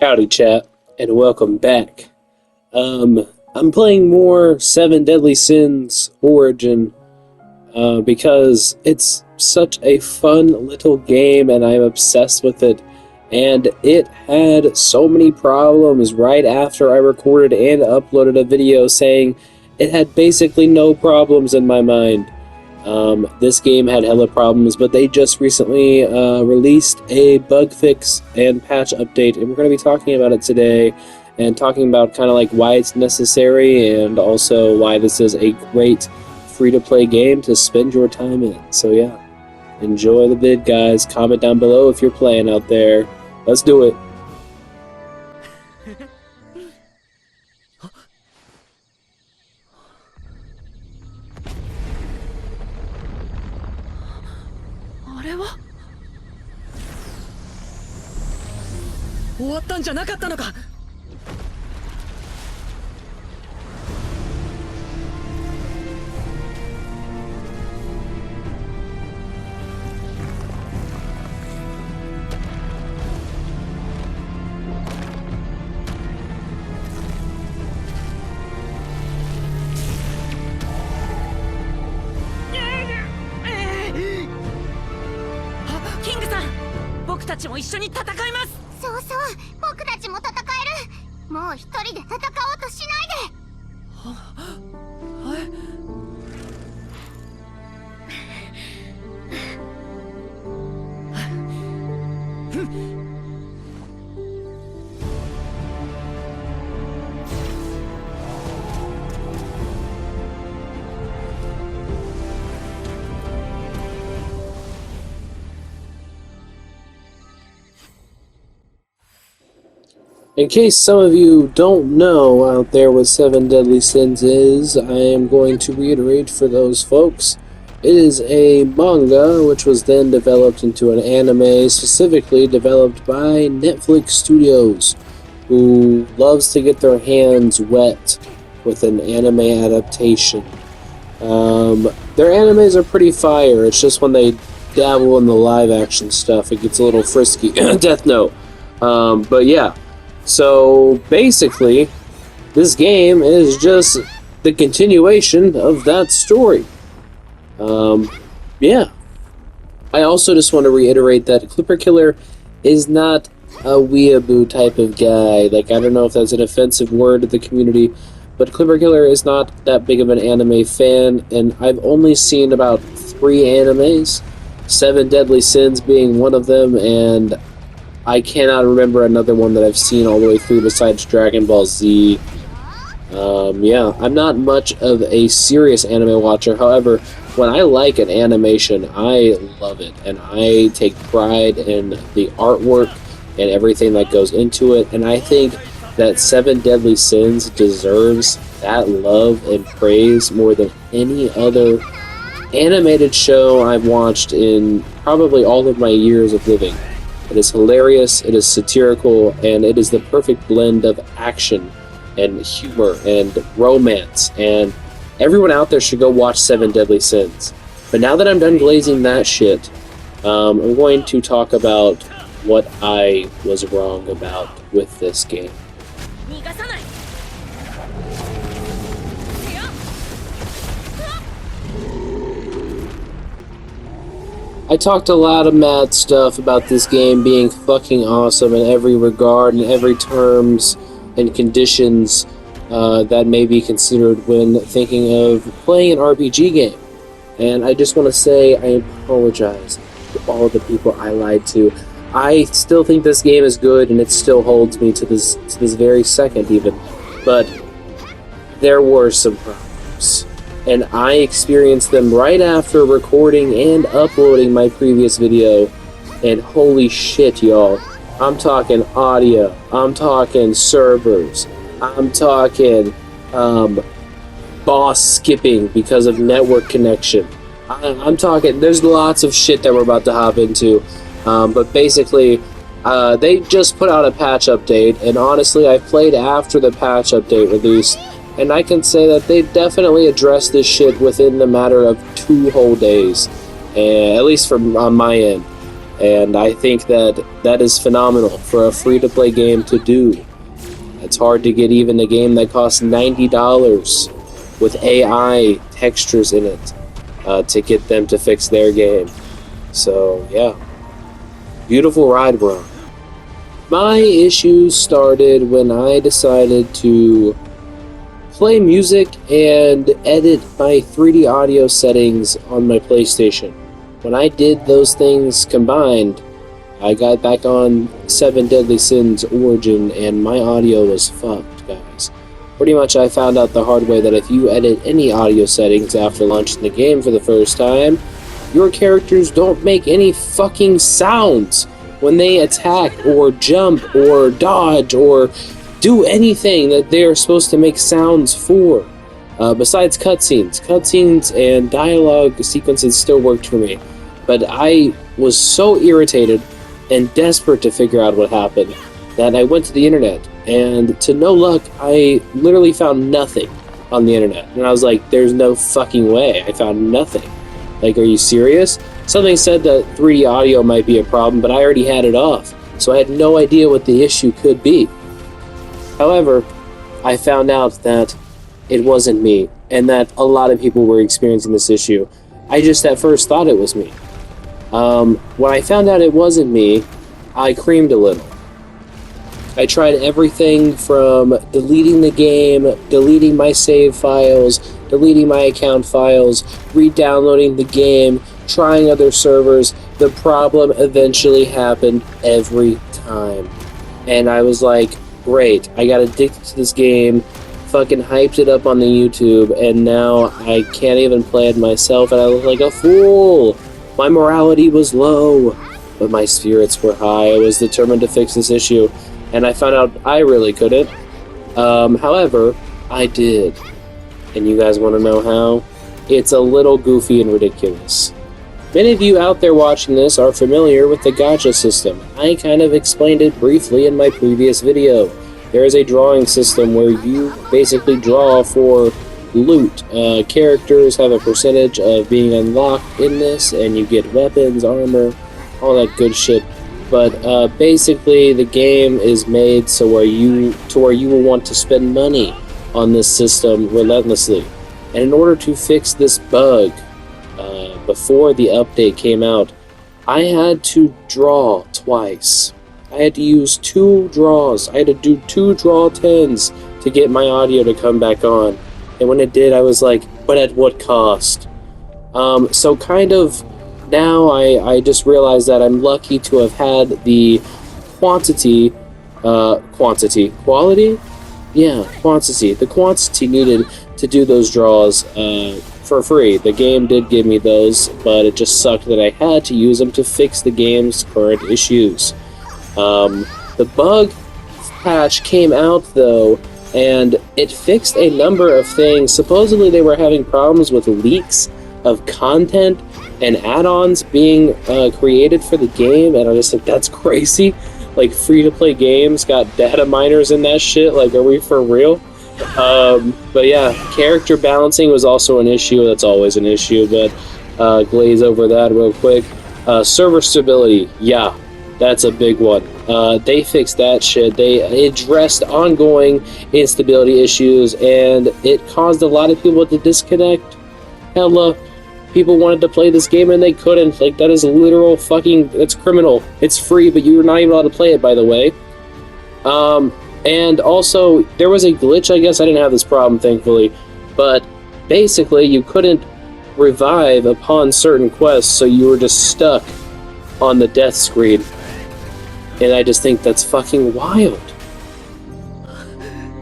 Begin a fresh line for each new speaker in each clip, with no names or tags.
Howdy, chat, and welcome back. I'm playing more Seven Deadly Sins Origin because it's such a fun little game, and I'm obsessed with it. And it had so many problems right after I recorded and uploaded a video saying it had basically no problems in my mind. This game had hella problems, but they just recently released a bug fix and patch update, and we're going to be talking about it today, and talking about kind of like why it's necessary, and also why this is a great free-to-play game to spend your time in. So yeah, enjoy the vid, guys. Comment down below if you're playing out there. Let's do it.
あれは終わったんじゃなかったのか。キングさん、僕たちも一緒に戦います。
そうそう、僕たちも戦える。もう一人で戦おうとしないで。
In case some of you don't know out there what Seven Deadly Sins is, I am going to reiterate for those folks. It is a manga which was then developed into an anime, specifically developed by Netflix Studios, who loves to get their hands wet with an anime adaptation. Their animes are pretty fire, it's just when they dabble in the live action stuff it gets a little frisky. Death Note. But yeah. So basically, this game is just the continuation of that story. Yeah. I also just want to reiterate that Clipper Killer is not a weeaboo type of guy. Like, I don't know if that's an offensive word to the community, but Clipper Killer is not that big of an anime fan, and I've only seen about 3 animes, Seven Deadly Sins being one of them, and I cannot remember another one that I've seen all the way through besides Dragon Ball Z. Yeah, I'm not much of a serious anime watcher. However, when I like an animation, I love it, and I take pride in the artwork and everything that goes into it, and I think that Seven Deadly Sins deserves that love and praise more than any other animated show I've watched in probably all of my years of living. It is hilarious, it is satirical, and it is the perfect blend of action and humor and romance, and everyone out there should go watch Seven Deadly Sins. But now that I'm done glazing that shit, I'm going to talk about what I was wrong about with this game. I talked a lot of mad stuff about this game being fucking awesome in every regard and every terms and conditions that may be considered when thinking of playing an RPG game. And I just want to say I apologize to all of the people I lied to. I still think this game is good, and it still holds me to this very second even. But there were some problems, and I experienced them right after recording and uploading my previous video, and holy shit, y'all. I'm talking audio, I'm talking servers, I'm talking boss skipping because of network connection. I'm talking, there's lots of shit that we're about to hop into, but basically, they just put out a patch update, and honestly, I played after the patch update released, and I can say that they definitely addressed this shit within the matter of 2 whole days, at least from on my end. And I think that that is phenomenal for a free-to-play game to do. It's hard to get even a game that costs $90 with AI textures in it to get them to fix their game. So, yeah. Beautiful ride we're on. My issues started when I decided to play music and edit my 3D audio settings on my PlayStation. When I did those things combined, I got back on 7 Deadly Sins Origin and my audio was fucked, guys. Pretty much I found out the hard way that if you edit any audio settings after launching the game for the first time, your characters don't make any fucking sounds when they attack or jump or dodge or do anything that they are supposed to make sounds for. Besides cutscenes. Cutscenes and dialogue sequences still worked for me. But I was so irritated and desperate to figure out what happened that I went to the internet. And to no luck, I literally found nothing on the internet. And I was like, there's no fucking way. I found nothing. Like, are you serious? Something said that 3D audio might be a problem, but I already had it off. So I had no idea what the issue could be. However, I found out that it wasn't me, and that a lot of people were experiencing this issue. I just at first thought it was me. When I found out it wasn't me, I creamed a little. I tried everything from deleting the game, deleting my save files, deleting my account files, re-downloading the game, trying other servers. The problem eventually happened every time. And I was like, great, I got addicted to this game, fucking hyped it up on the YouTube, and now I can't even play it myself, and I look like a fool. My morality was low, but my spirits were high. I was determined to fix this issue, and I found out I really couldn't. However, I did. And you guys want to know how? It's a little goofy and ridiculous. Many of you out there watching this are familiar with the gacha system. I kind of explained it briefly in my previous video. There is a drawing system where you basically draw for loot. Characters have a percentage of being unlocked in this, and you get weapons, armor, all that good shit. But basically, the game is made so where you will want to spend money on this system relentlessly. And in order to fix this bug, before the update came out, I had to draw twice. I had to use 2 draws. I had to do 2 draw 10s to get my audio to come back on. And when it did, I was like, but at what cost? So kind of now I just realized that I'm lucky to have had the quantity, quality? Yeah, quantity. The quantity needed to do those draws for free. The game did give me those, but it just sucked that I had to use them to fix the game's current issues. The bug patch came out though, and it fixed a number of things. Supposedly they were having problems with leaks of content and add-ons being created for the game, and I just think that's crazy. Like, free-to-play games got data miners in that shit. Like, are we for real? But yeah, character balancing was also an issue. That's always an issue, but glaze over that real quick. Server stability, yeah, that's a big one. They fixed that shit. They addressed ongoing instability issues, and it caused a lot of people to disconnect. Hella people wanted to play this game and they couldn't. Like, that is literal fucking, that's criminal. It's free, but you're not even allowed to play it, by the way. And also, there was a glitch, I guess. I didn't have this problem, thankfully. But basically, you couldn't revive upon certain quests, so you were just stuck on the death screen. And I just think that's fucking wild.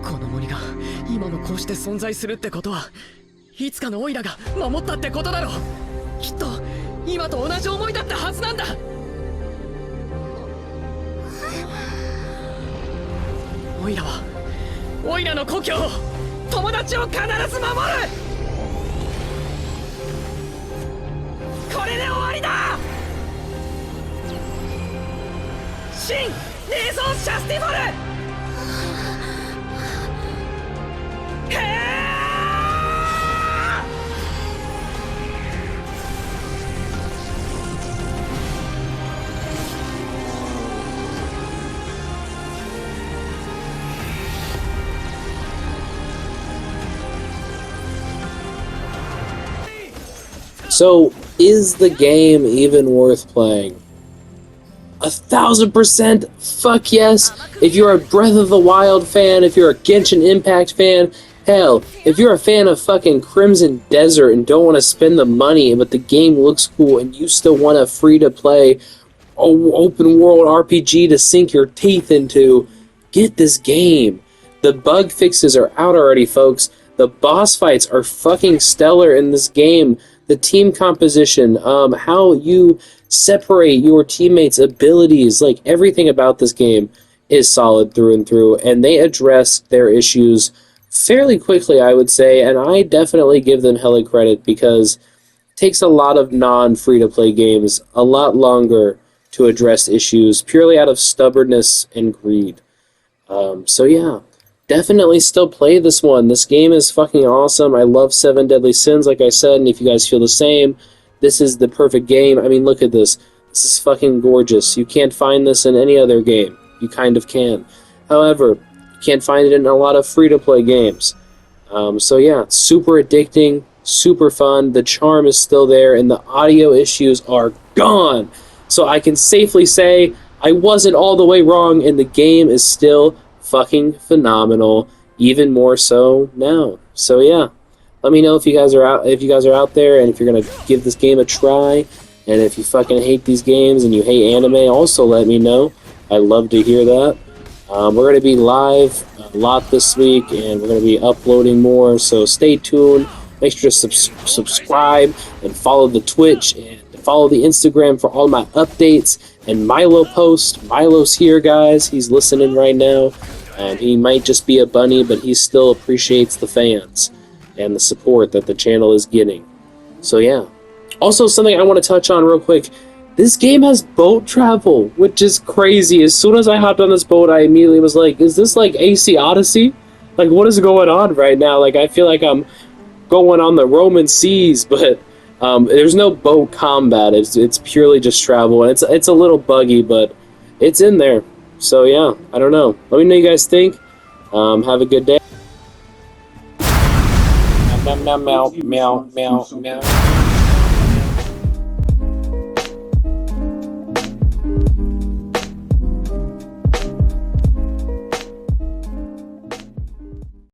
この森が今もこうして存在するってことはいつかのオイラが守ったってことだろう。きっと今と同じ思いだったはずなんだ。オイラはオイラの故郷を友達を必ず守る。これで終わりだ。新冷蔵シャスティフォル。へえ。
So, is the game even worth playing? 1,000% fuck yes. If you're a Breath of the Wild fan, if you're a Genshin Impact fan, hell, if you're a fan of fucking Crimson Desert and don't want to spend the money, but the game looks cool and you still want a free-to-play open world RPG to sink your teeth into, get this game. The bug fixes are out already, folks. The boss fights are fucking stellar in this game. The team composition, how you separate your teammates' abilities, like everything about this game is solid through and through, and they address their issues fairly quickly, I would say, and I definitely give them hella credit because it takes a lot of non-free-to-play games a lot longer to address issues purely out of stubbornness and greed. So yeah, definitely still play this one. This game is fucking awesome. I love Seven Deadly Sins, like I said, and if you guys feel the same, this is the perfect game. I mean, look at this. This is fucking gorgeous. You can't find this in any other game. You kind of can. However, you can't find it in a lot of free-to-play games. So yeah, it's super addicting, super fun. The charm is still there, and the audio issues are gone. So I can safely say I wasn't all the way wrong, and the game is still fucking phenomenal, even more so now. So yeah, let me know if you guys are out there, and if you're gonna give this game a try. And if you fucking hate these games and you hate anime, also let me know. I'd love to hear that. We're gonna be live a lot this week, and we're gonna be uploading more. So stay tuned. Make sure to subscribe and follow the Twitch and follow the Instagram for all my updates and Milo posts. Milo's here, guys. He's listening right now. And he might just be a bunny, but he still appreciates the fans and the support that the channel is getting. So yeah. Also, something I want to touch on real quick. This game has boat travel, which is crazy. As soon as I hopped on this boat, I immediately was like, is this like AC Odyssey? Like, what is going on right now? Like, I feel like I'm going on the Roman seas, but there's no boat combat. It's purely just travel, and it's a little buggy, but it's in there. So yeah, I don't know. Let me know what you guys think. Have a good day. Meow, meow, meow, meow, meow, meow.